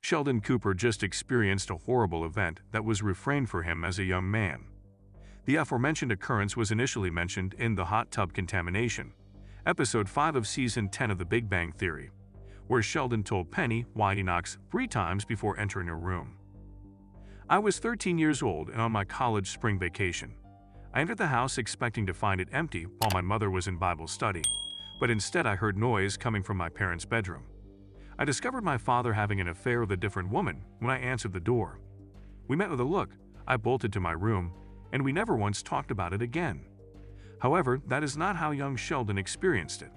Sheldon Cooper just experienced a horrible event that was refrained for him as a young man. The aforementioned occurrence was initially mentioned in The Hot Tub Contamination, Episode 5 of Season 10 of The Big Bang Theory, where Sheldon told Penny why he knocks 3 times before entering a room. I was 13 years old and on my college spring vacation. I entered the house expecting to find it empty while my mother was in Bible study, but instead I heard noise coming from my parents' bedroom. I discovered my father having an affair with a different woman when I answered the door. We met with a look, I bolted to my room, and we never once talked about it again. However, that is not how young Sheldon experienced it.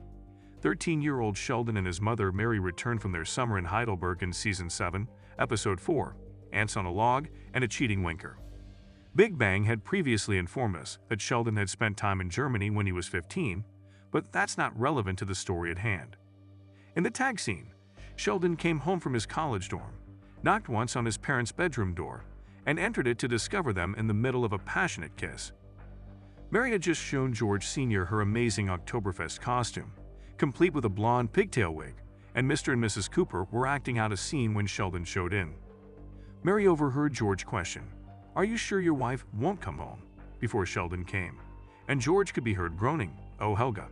13-year-old Sheldon and his mother Mary returned from their summer in Heidelberg in Season 7, Episode 4, Ants on a Log and a Cheating Winker. Big Bang had previously informed us that Sheldon had spent time in Germany when he was 15, but that's not relevant to the story at hand. In the tag scene, Sheldon came home from his college dorm, knocked once on his parents' bedroom door, and entered it to discover them in the middle of a passionate kiss. Mary had just shown George Sr. her amazing Oktoberfest costume, complete with a blonde pigtail wig, and Mr. and Mrs. Cooper were acting out a scene when Sheldon showed in. Mary overheard George question, "Are you sure your wife won't come home?" before Sheldon came, and George could be heard groaning, "Oh Helga,"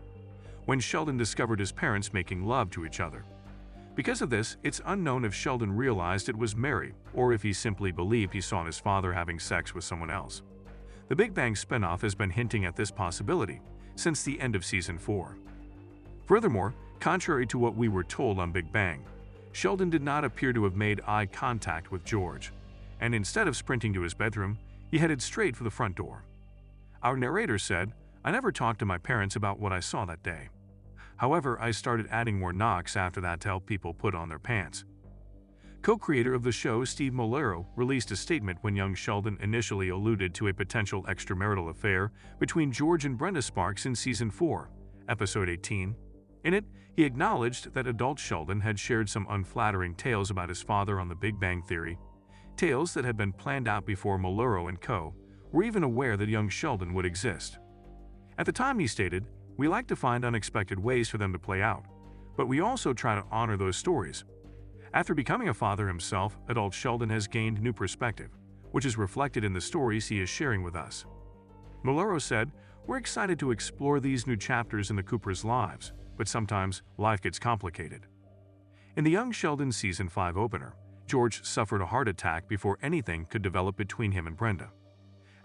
when Sheldon discovered his parents making love to each other. Because of this, it's unknown if Sheldon realized it was Mary or if he simply believed he saw his father having sex with someone else. The Big Bang spinoff has been hinting at this possibility since the end of Season 4. Furthermore, contrary to what we were told on Big Bang, Sheldon did not appear to have made eye contact with George, and instead of sprinting to his bedroom, he headed straight for the front door. Our narrator said, "I never talked to my parents about what I saw that day. However, I started adding more knocks after that to help people put on their pants." Co-creator of the show Steve Molero released a statement when young Sheldon initially alluded to a potential extramarital affair between George and Brenda Sparks in Season 4, Episode 18. In it, he acknowledged that adult Sheldon had shared some unflattering tales about his father on The Big Bang Theory, tales that had been planned out before Molero and co. were even aware that young Sheldon would exist. At the time, he stated, "We like to find unexpected ways for them to play out, but we also try to honor those stories." After becoming a father himself, adult Sheldon has gained new perspective, which is reflected in the stories he is sharing with us. Molero said, "We're excited to explore these new chapters in the Coopers' lives, but sometimes life gets complicated." In the young Sheldon Season 5 opener, George suffered a heart attack before anything could develop between him and Brenda.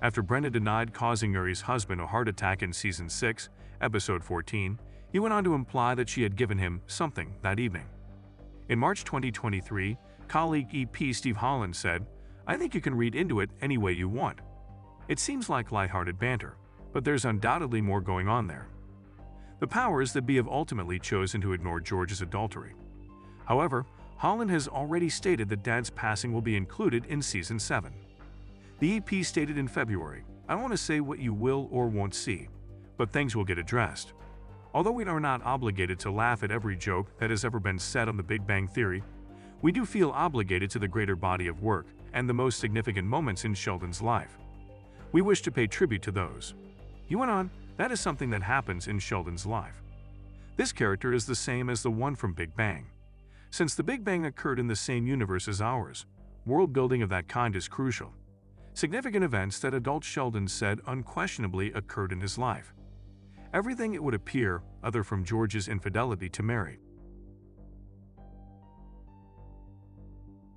After Brenda denied causing Mary's husband a heart attack in Season 6, Episode 14, he went on to imply that she had given him something that evening. In March 2023, colleague EP Steve Holland said, "I think you can read into it any way you want. It seems like lighthearted banter, but there's undoubtedly more going on there." The powers that be have ultimately chosen to ignore George's adultery. However, Holland has already stated that Dad's passing will be included in Season 7. The EP stated in February, "I don't want to say what you will or won't see, but things will get addressed. Although we are not obligated to laugh at every joke that has ever been said on The Big Bang Theory, we do feel obligated to the greater body of work and the most significant moments in Sheldon's life. We wish to pay tribute to those." He went on, "That is something that happens in Sheldon's life. This character is the same as the one from Big Bang. Since The Big Bang occurred in the same universe as ours, world building of that kind is crucial. Significant events that adult Sheldon said unquestionably occurred in his life. Everything, it would appear, other from George's infidelity to Mary.